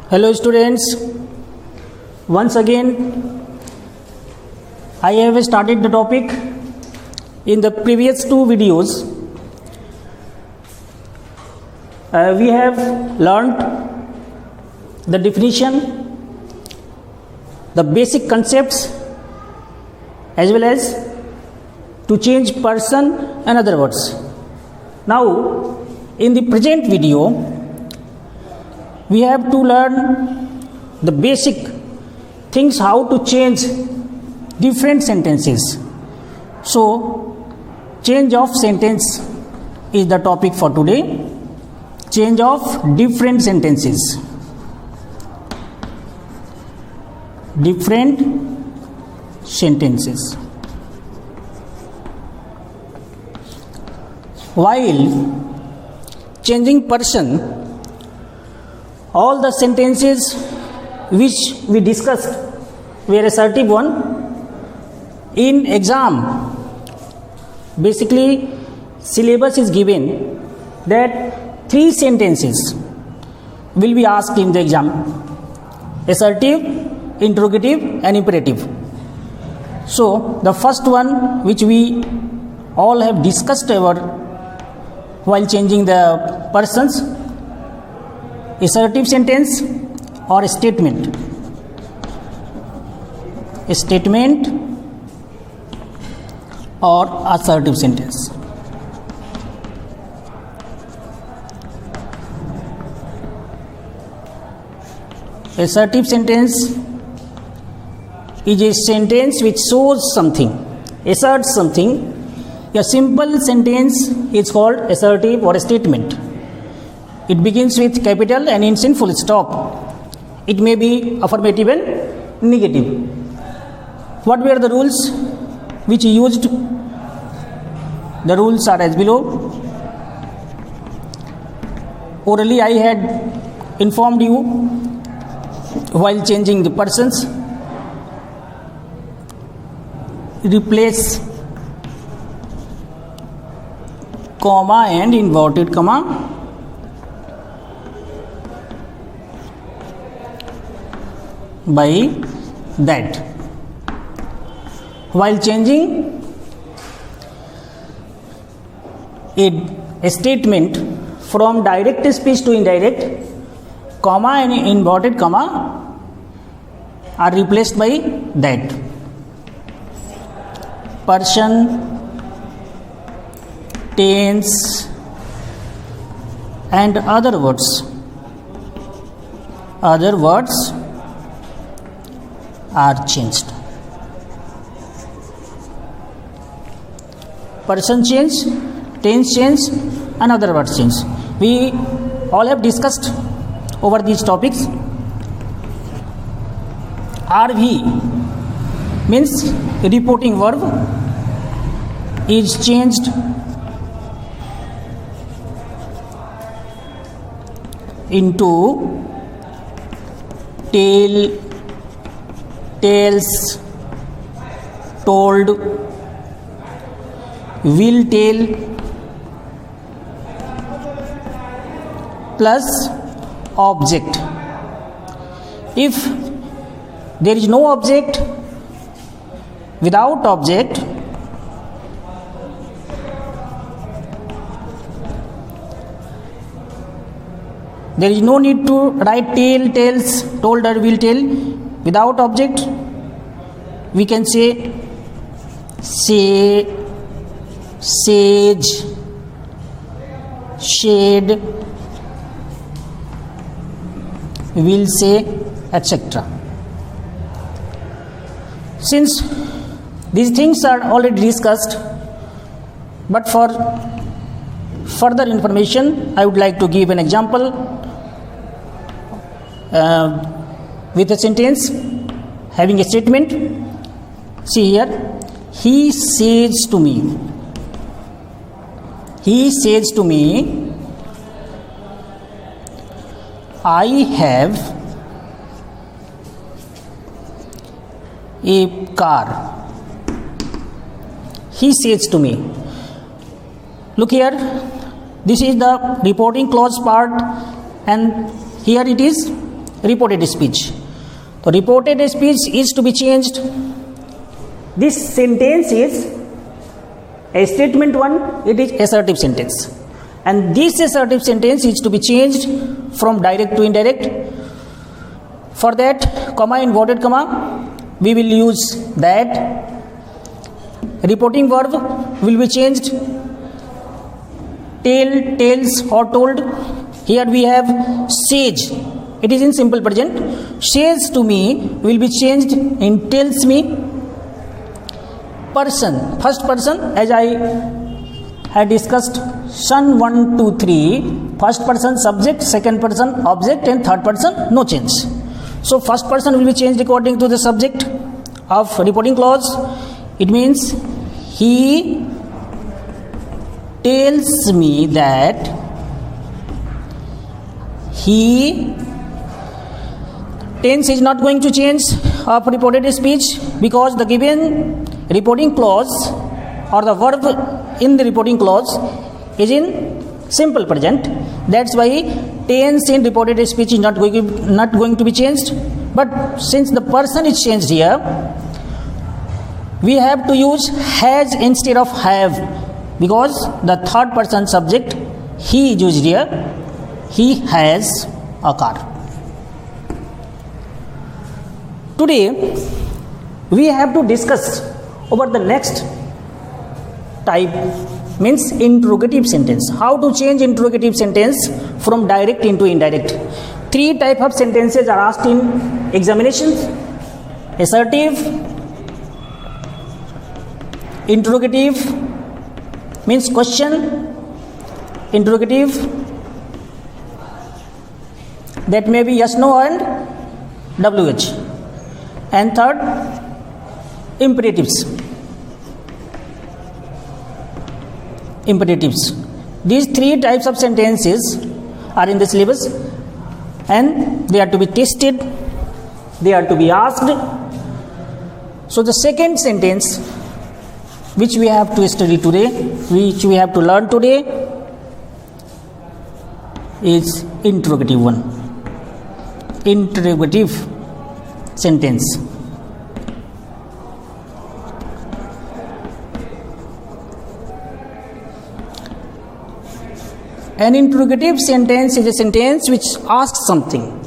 Hello students, once again I have started the topic. In the previous two videos we have learned the definition, the basic concepts, as well as to change person and other words. Now in the present video we have to learn the basic things, how to change different sentences. So change of sentence is the topic for today. Change of different sentences. Different sentences. While changing person, all the sentences which we discussed were assertive one. In exam, basically syllabus is given that 3 sentences will be asked in the exam: assertive, interrogative and imperative. So the first one which we all have discussed over while changing the persons: assertive sentence or a statement. A statement or assertive sentence. Assertive sentence is a sentence which shows something, asserts something. A simple sentence is called assertive or a statement. It begins with capital and ends in full stop. It may be affirmative and negative. What were the rules which he used? The rules are as below. Orally I had informed you while changing the persons. Replace comma and inverted comma by that. While changing a statement from direct speech to indirect, comma and inverted comma are replaced by that. Person, tense and other words are changed. Person change, tense change and other words change. We all have discussed over these topics. RV means reporting verb is changed into tell, tells, told, will tell plus object. If there is no object, without object, there is no need to write tell, tells, told or will tell. Without object, we can say sage, shade, will say, etc. Since these things are already discussed, but for further information I would like to give an example with a sentence having a statement. See here, he says to me, I have a car. He says to me. Look here, this is the reporting clause part, and here it is reported speech. So reported speech is to be changed. This sentence is a statement one, it is assertive sentence. And this assertive sentence is to be changed from direct to indirect. For that, comma, inverted comma, we will use that. Reporting verb will be changed. Tell, tells or told. Here we have says. It is in simple present. Says to me will be changed in tells me. Person, first person, as I had discussed, son 1, 2, 3, first person subject, second person object, and third person no change. So first person will be changed according to the subject of reporting clause. It means he tells me that he. Tense is not going to change of reported speech because the given reporting clause or the verb in the reporting clause is in simple present. That's why tense in reported speech is not going to be changed. But since the person is changed here, we have to use has instead of have, because the third person subject he is used here. He has a car. Today we have to discuss over the next type, means interrogative sentence. How to change interrogative sentence from direct into indirect. Three types of sentences are asked in examinations: assertive, interrogative means question, interrogative that may be yes, no and WH, and third imperatives. These three types of sentences are in the syllabus and they are to be tested, they are to be asked. So the second sentence which we have to study today, which we have to learn today, is interrogative one. Interrogative sentence. An interrogative sentence is a sentence which asks something.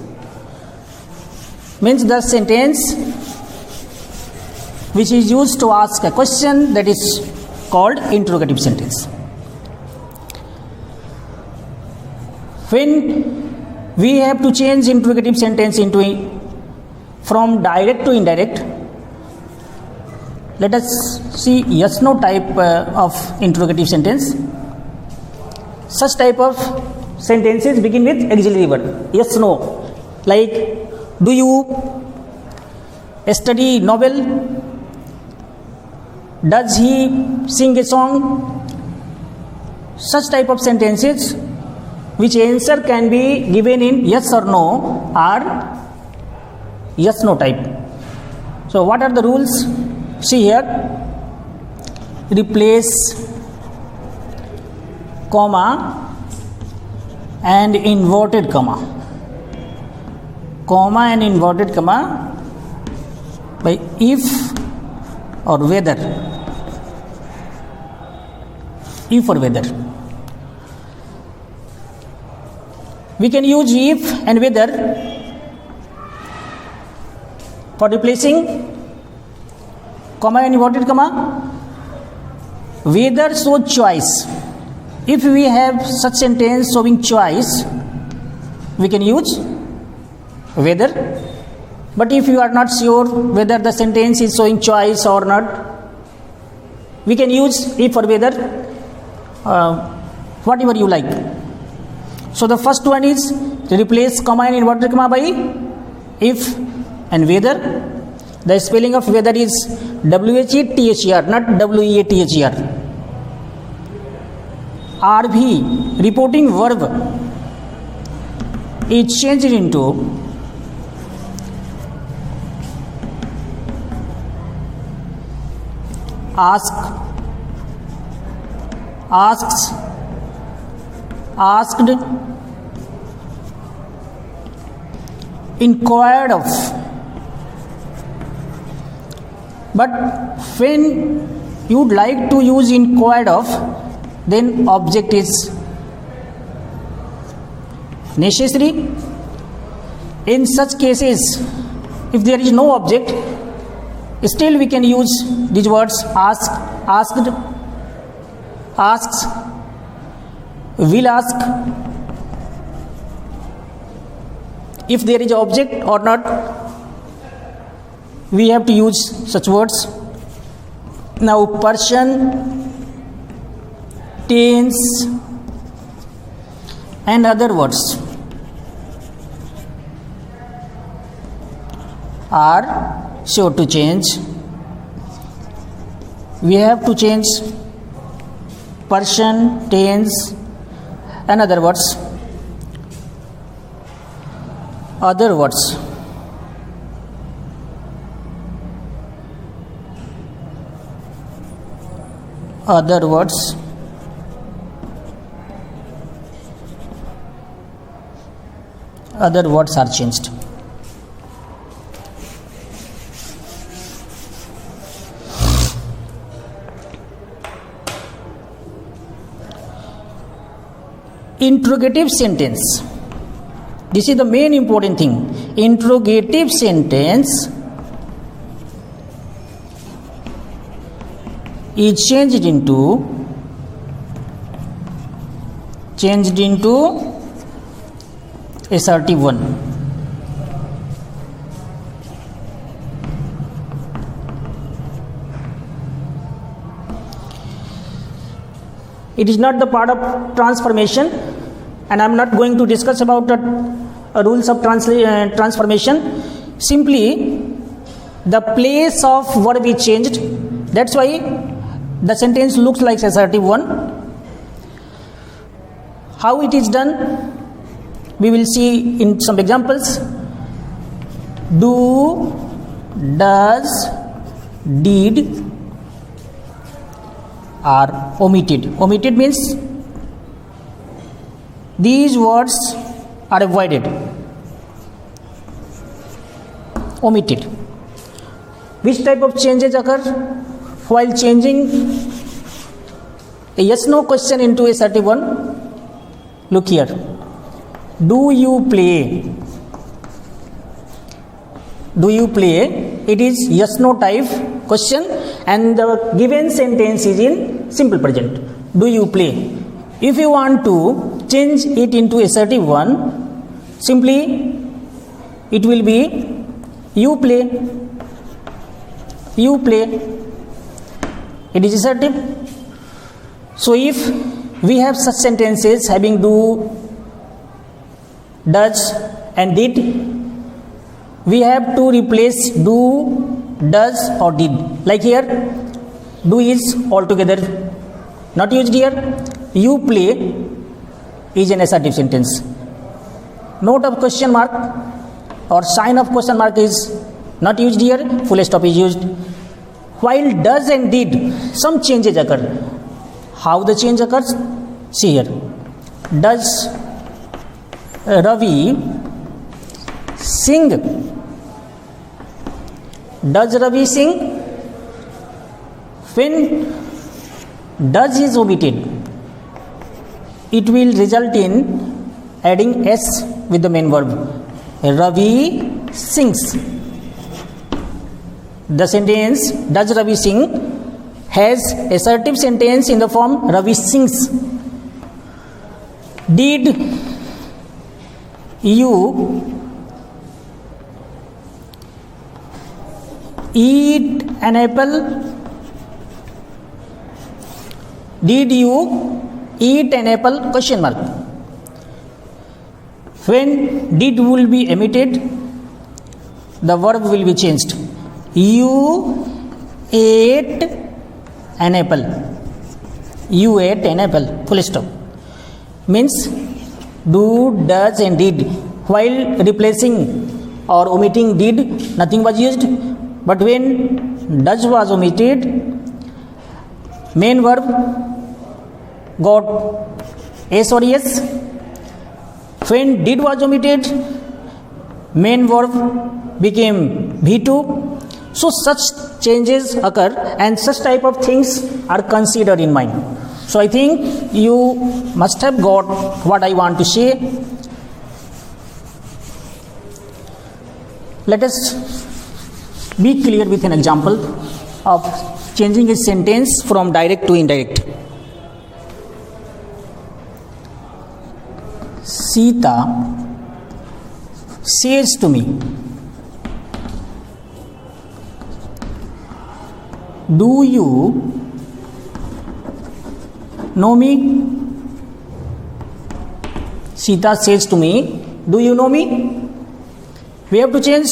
Means the sentence which is used to ask a question, that is called interrogative sentence. When we have to change interrogative sentence from direct to indirect, let us see yes no type of interrogative sentence. Such type of sentences begin with auxiliary word, yes no, like do you study novel, does he sing a song. Such type of sentences which answer can be given in yes or no are yes no type. So what are the rules? See here, replace comma and inverted comma and inverted comma by if or whether. If or whether. We can use if and whether for replacing comma and inverted comma. Whether show choice. If we have such sentence showing choice, we can use whether. But if you are not sure whether the sentence is showing choice or not, we can use if or whether, whatever you like. So the first one is to replace comma and inverted comma by if and whether. The spelling of whether is WHETHER, not WEATHER. RV, reporting verb, is changed into ask, asks, asked, inquired of. But when you would like to use inquired of, then object is necessary. In such cases, if there is no object, still we can use these words ask, asked, asks, will ask. If there is an object or not, we have to use such words. Now person, tense and other words are sure to change. We have to change person, tense and other words. Other words. Other words. Other words are changed. Interrogative sentence. This is the main important thing. Interrogative sentence is changed into assertive one. It is not the part of transformation, and I am not going to discuss about the rules of transformation. Simply, the place of verb is changed. That's why the sentence looks like assertive one. How it is done, we will see in some examples. Do, does, did are omitted. Omitted means these words are avoided. Omitted. Which type of changes occur while changing a yes-no question into assertive one? Look here. Do you play? Do you play? It is yes-no type question, and the given sentence is in simple present. Do you play? If you want to change it into assertive one, simply it will be you play. You play. It is assertive. So if we have such sentences having do, does and did, we have to replace do, does or did. Like here, do is altogether not used here. You play is an assertive sentence. Note of question mark or sign of question mark is not used here. Full stop is used. While does and did, some changes occur. How the change occurs? See here. Does Ravi sing? Does Ravi sing? When does is omitted, it will result in adding s with the main verb. Ravi sings. The sentence does Ravi sing has assertive sentence in the form Ravi sings. Did you eat an apple? Did you eat an apple? Question mark. When did will be omitted, the verb will be changed. You ate an apple. You ate an apple. Full stop. Means do, does and did. While replacing or omitting did, nothing was used. But when does was omitted, main verb got s or yes. When did was omitted, main verb became V2. So such changes occur and such type of things are considered in mind. So I think you must have got what I want to say. Let us be clear with an example of changing a sentence from direct to indirect. Sita says to me, do you know me? Sita says to me, do you know me? We have to change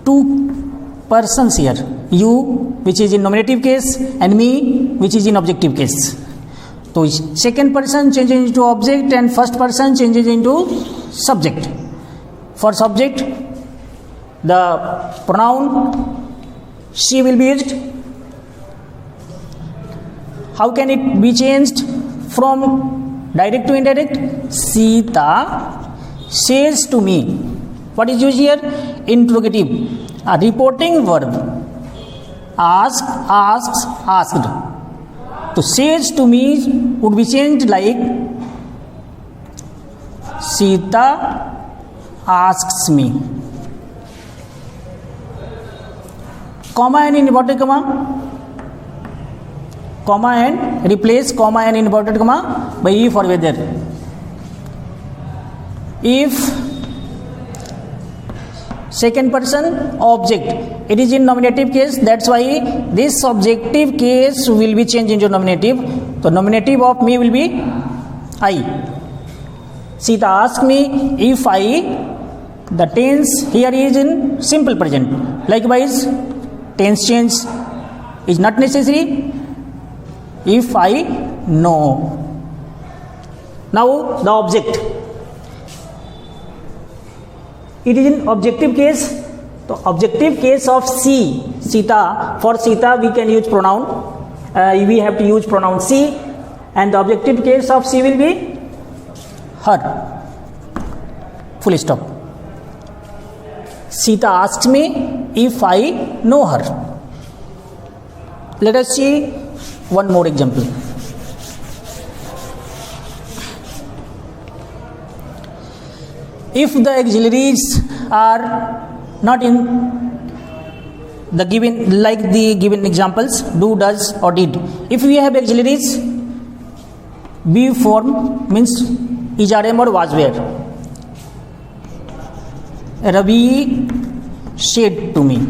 two persons here. You, which is in nominative case, and me, which is in objective case. So second person changes into object and first person changes into subject. For subject, the pronoun she will be used. How can it be changed from direct to indirect? Sita says to me. What is used here? Interrogative. A reporting verb. Ask, asks, asked. So says to me would be changed like Sita asks me. Comma and inverted comma. Comma and replace comma and inverted comma by if or whether. If second person object, it is in nominative case, that's why this subjective case will be changed into nominative. So nominative of me will be I. Sita asked me if I. The tense here is in simple present. Likewise, tense change is not necessary if I know. Now the object. It is in objective case. The objective case of she, Sita. For Sita we can use pronoun. We have to use pronoun she, and the objective case of she will be her. Full stop. Sita asks me if I know her. Let us see one more example. If the auxiliaries are not in the given, like the given examples, do, does or did. If we have auxiliaries, be form means is, are, am or was, were. Ravi said to me,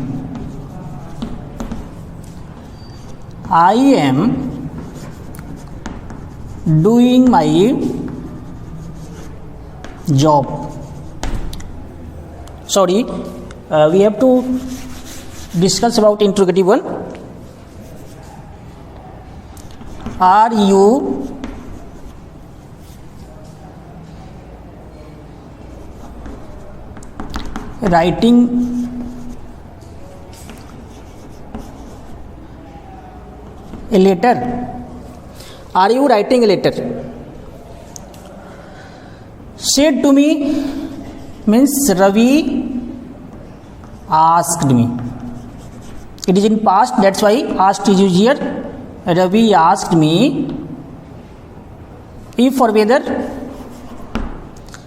I am doing my job. Sorry, we have to discuss about interrogative one. Are you writing a letter? Are you writing a letter? Said to me means Ravi asked me. It is in past, that's why asked is used here. Ravi asked me. If or whether,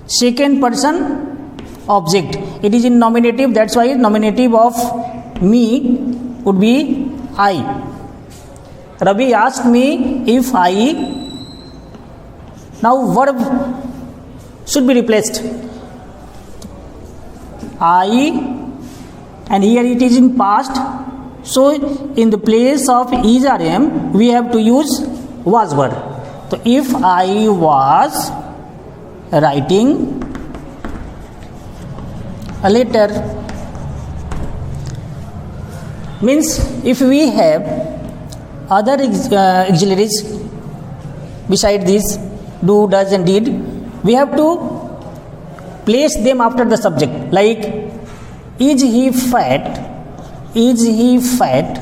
second person object. It is in nominative, that's why nominative of me would be I. Ravi asked me if I. Now verb should be replaced. I, and here it is in past. So in the place of is or am, we have to use was verb. So if I was writing a letter, means if we have other auxiliaries beside this, do, does and did, we have to place them after the subject. Like, is he fat? Is he fat?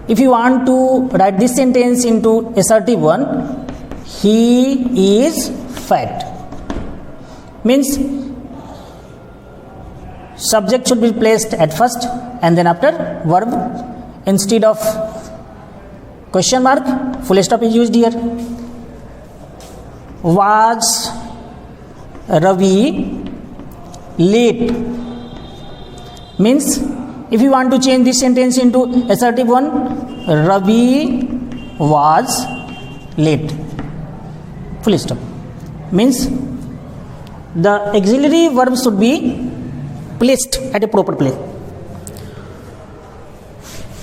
If you want to write this sentence into assertive one, he is fat. Means subject should be placed at first and then after verb. Instead of question mark, full stop is used here. Was Ravi late? Means if you want to change this sentence into assertive one, Ravi was late. Full stop. Means the auxiliary verb should be placed at a proper place.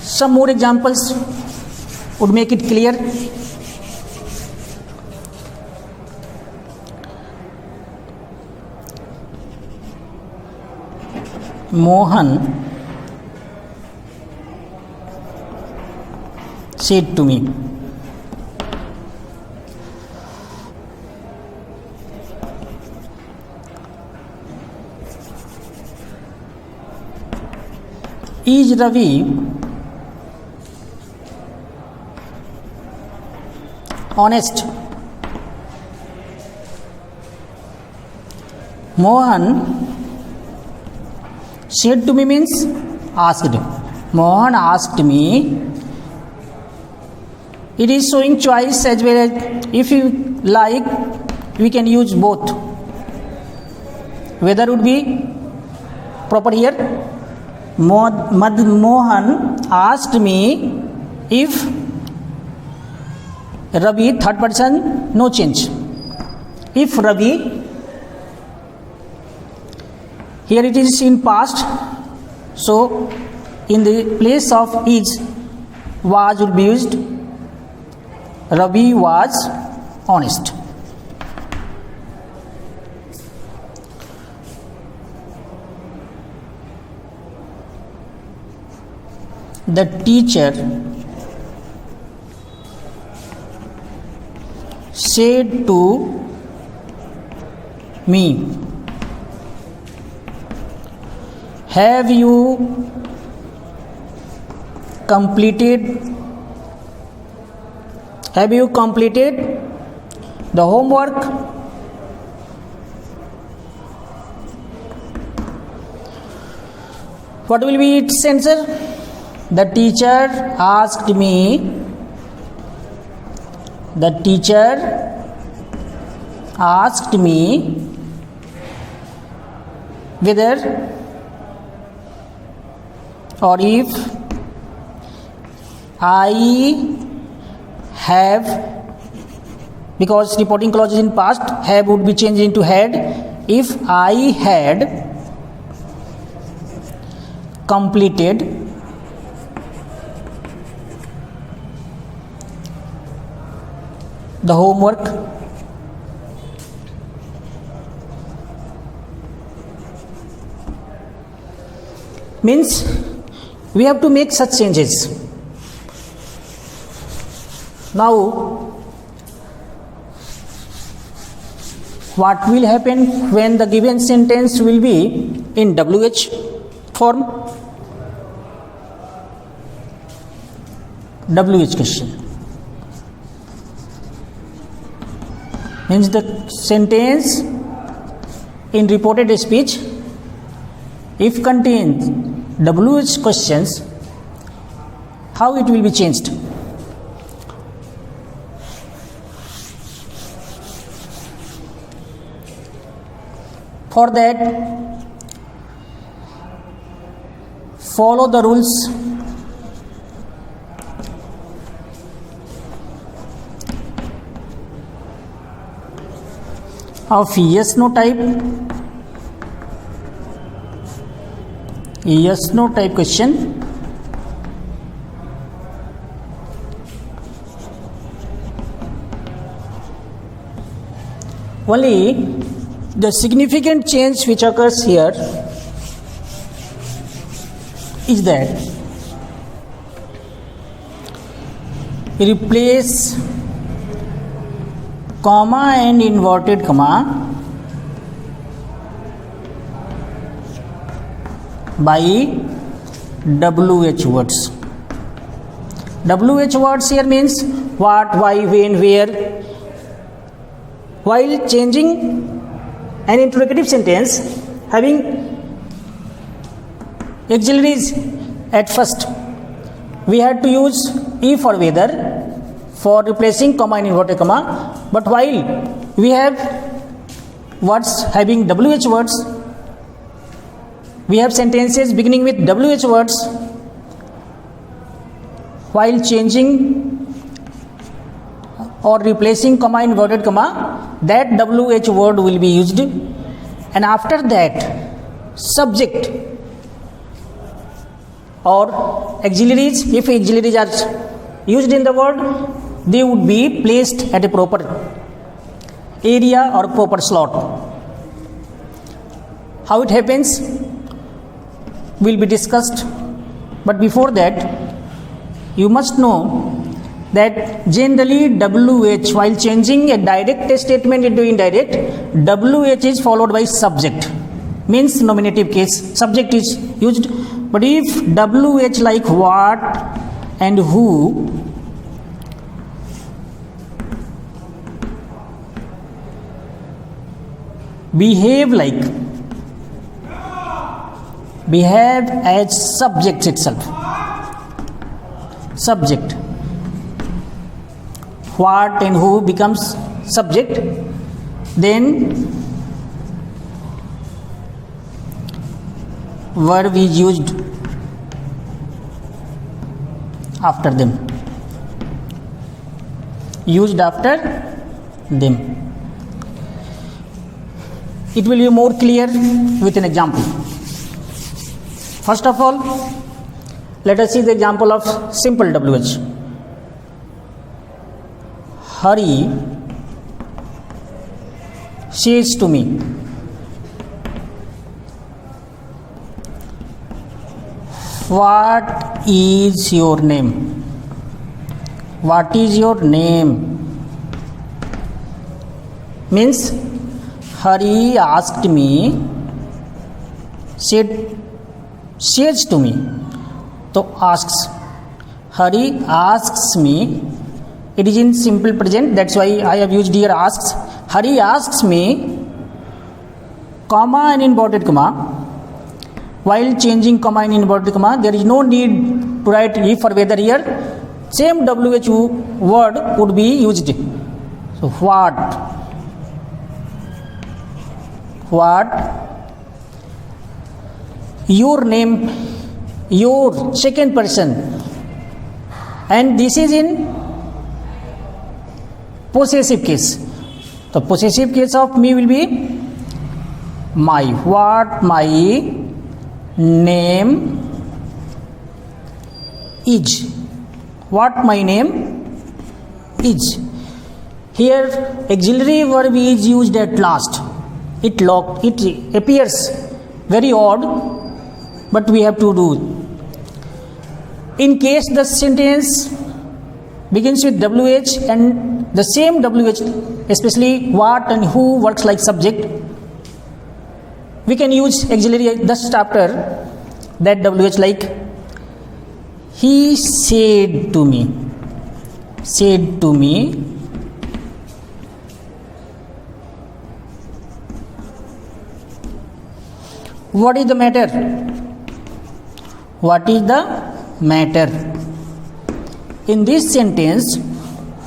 Some more examples would make it clear. Mohan said to me, is Ravi honest? Mohan said to me means asked. Mohan asked me. It is showing choice as well as, if you like, we can use both. Whether would be proper here. Mohan asked me if Ravi, third person, no change. If Ravi, here it is in past, so in the place of is, was will be used. Ravi was honest. The teacher said to me, have you completed the homework? What will be its answer? The teacher asked me. The teacher asked me whether or if I have, because reporting clause is in past, have would be changed into had. If I had completed the homework, means we have to make such changes. Now, what will happen when the given sentence will be in WH form? WH question. Means the sentence in reported speech, if contains WH questions, how it will be changed? For that, follow the rules. Of yes no type. Yes no type question. Only the significant change which occurs here is that replace comma and inverted comma by WH words. WH words here means what, why, when, where. While changing an interrogative sentence having auxiliaries. At first we had to use if or whether for replacing comma in inverted comma, but while we have words having WH words, we have sentences beginning with WH words, while changing or replacing comma in inverted comma, that WH word will be used, and after that subject or auxiliaries, if auxiliaries are used in the word, they would be placed at a proper area or proper slot. How it happens will be discussed, but before that you must know that generally WH, while changing a direct statement into indirect, WH is followed by subject, means nominative case, subject is used. But if WH like what and who, behave as subject itself, subject, what and who becomes subject, then verb is used after them, used after them. It will be more clear with an example. First of all, let us see the example of simple WH. Hari says to me, what is your name? What is your name? Means Hari asked me, says to me. So asks, Hari asks me. It is in simple present, that's why I have used here asks. Hari asks me, comma and inverted comma. While changing comma and inverted comma, there is no need to write if or whether here. Same WH word would be used. So what, your name, your second person, and this is in possessive case. The possessive case of me will be my, what my name is, what my name is. Here auxiliary verb is used at last. It appears very odd, but we have to do. In case the sentence begins with WH and the same WH, especially what and who works like subject, we can use auxiliary just after that WH, like he said to me, what is the matter? What is the matter? In this sentence,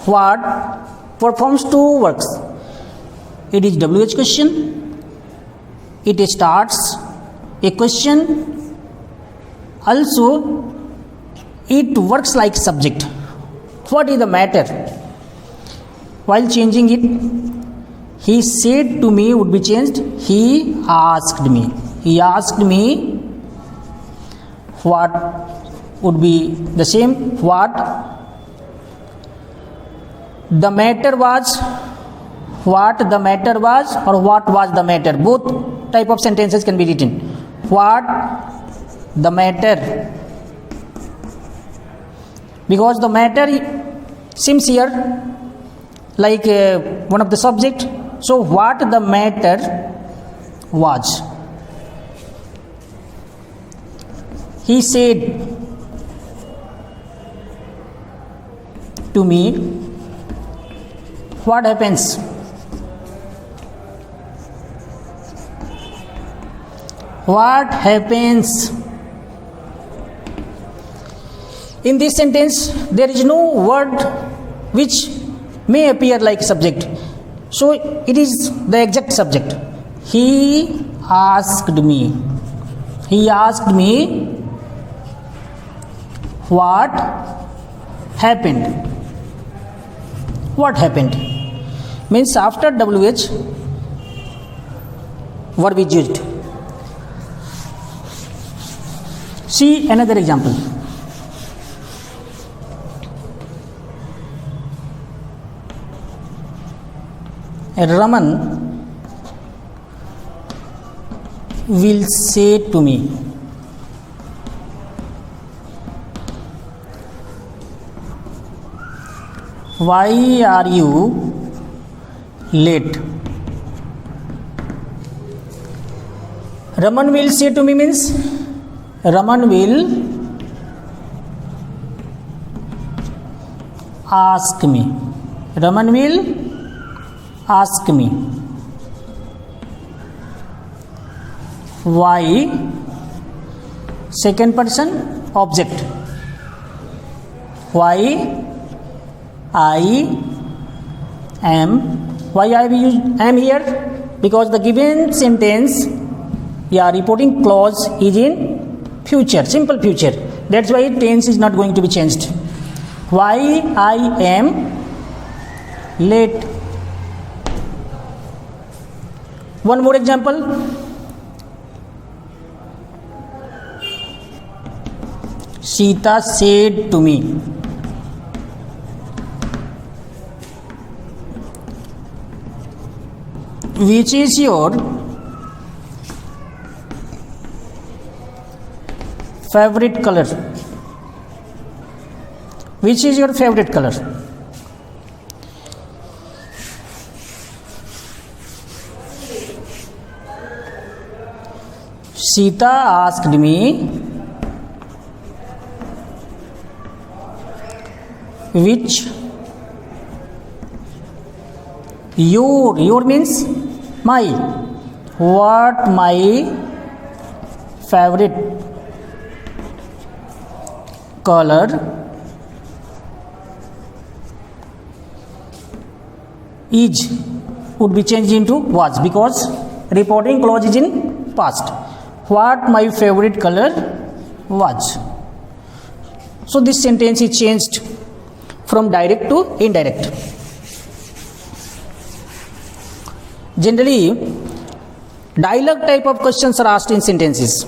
what performs two works. It is WH question. It starts a question. Also, it works like subject. What is the matter? While changing it, he said to me would be changed. He asked me. He asked me. What would be the same? What? The matter was. What the matter was, or what was the matter? Both type of sentences can be written. What the matter, because the matter seems here like one of the subject. So what the matter was. He said to me. What happens? What happens? In this sentence there is no word which may appear like subject, so it is the exact subject. He asked me what happened. What happened means after WH verb is used. See another example. Raman will say to me, why are you late? Raman will say to me means Raman will ask me. Raman will ask me. Why? Second person object. Why I am. Why I am here? Because the given sentence, reporting clause is in future, simple future. That's why tense is not going to be changed. Why I am late. One more example. Sita said to me, which is your favorite color? Which is your favorite color? Sita asked me, which your means my, what my favorite color is would be changed into was, because reporting clause is in past. What my favorite color was. So this sentence is changed from direct to indirect. Generally, dialogue type of questions are asked in sentences,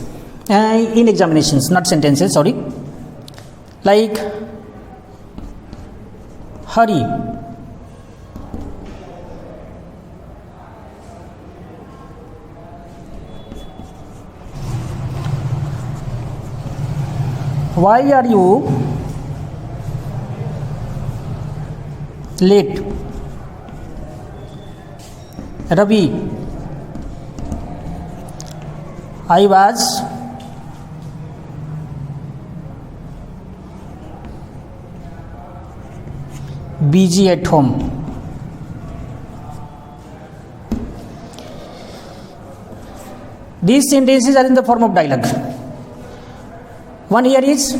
in examinations, not sentences, sorry. Like, hurry. Why are you late? Ravi, I was busy at home. These sentences are in the form of dialogue. One here is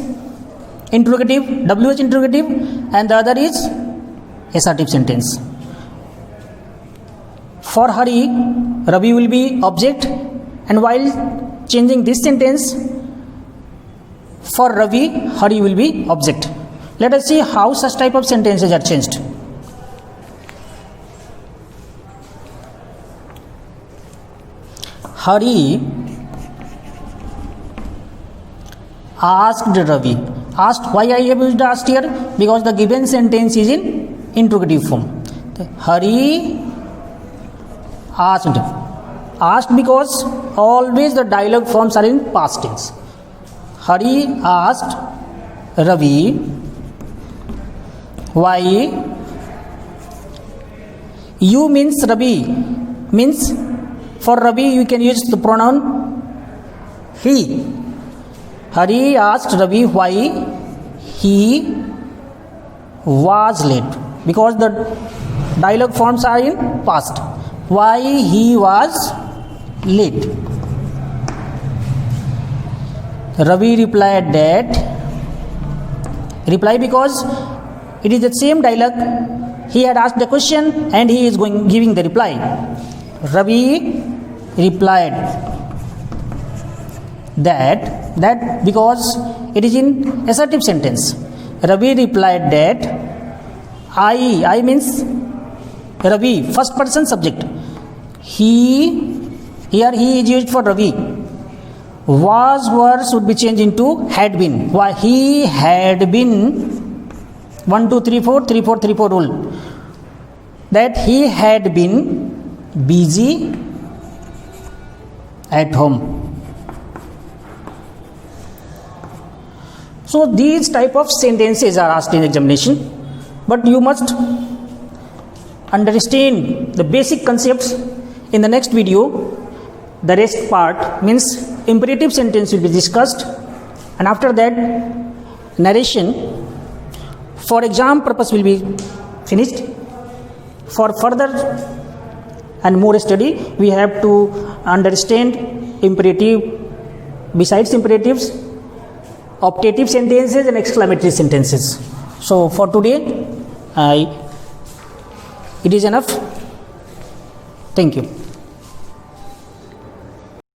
interrogative, WH interrogative, and the other is assertive sentence. For Hari, Ravi will be object, and while changing this sentence, for Ravi, Hari will be object. Let us see how such type of sentences are changed. Hari asked Ravi. Asked, why I have used asked here? Because the given sentence is in interrogative form. Hari asked. Asked because always the dialogue forms are in past tense. Hari asked Ravi, why? You means Ravi. Means for Ravi you can use the pronoun he. Hari asked Ravi why he was late, because the dialogue forms are in past. Why he was late? Ravi replied that Reply because it is the same dialogue. He had asked the question and he is giving the reply. Ravi replied that because it is in assertive sentence. Ravi replied that I means Ravi, first person subject. Here he is used for Ravi. Was word should be changed into had been. Why? He had been 1 2 3 4 3 4 3 4 rule. That he had been busy at home. So these type of sentences are asked in examination, but you must understand the basic concepts. In the next video, the rest part means imperative sentence will be discussed, and after that narration for exam purpose will be finished. For further and more study, we have to understand imperative, besides imperatives, optative sentences and exclamatory sentences. So for today it is enough. Thank you.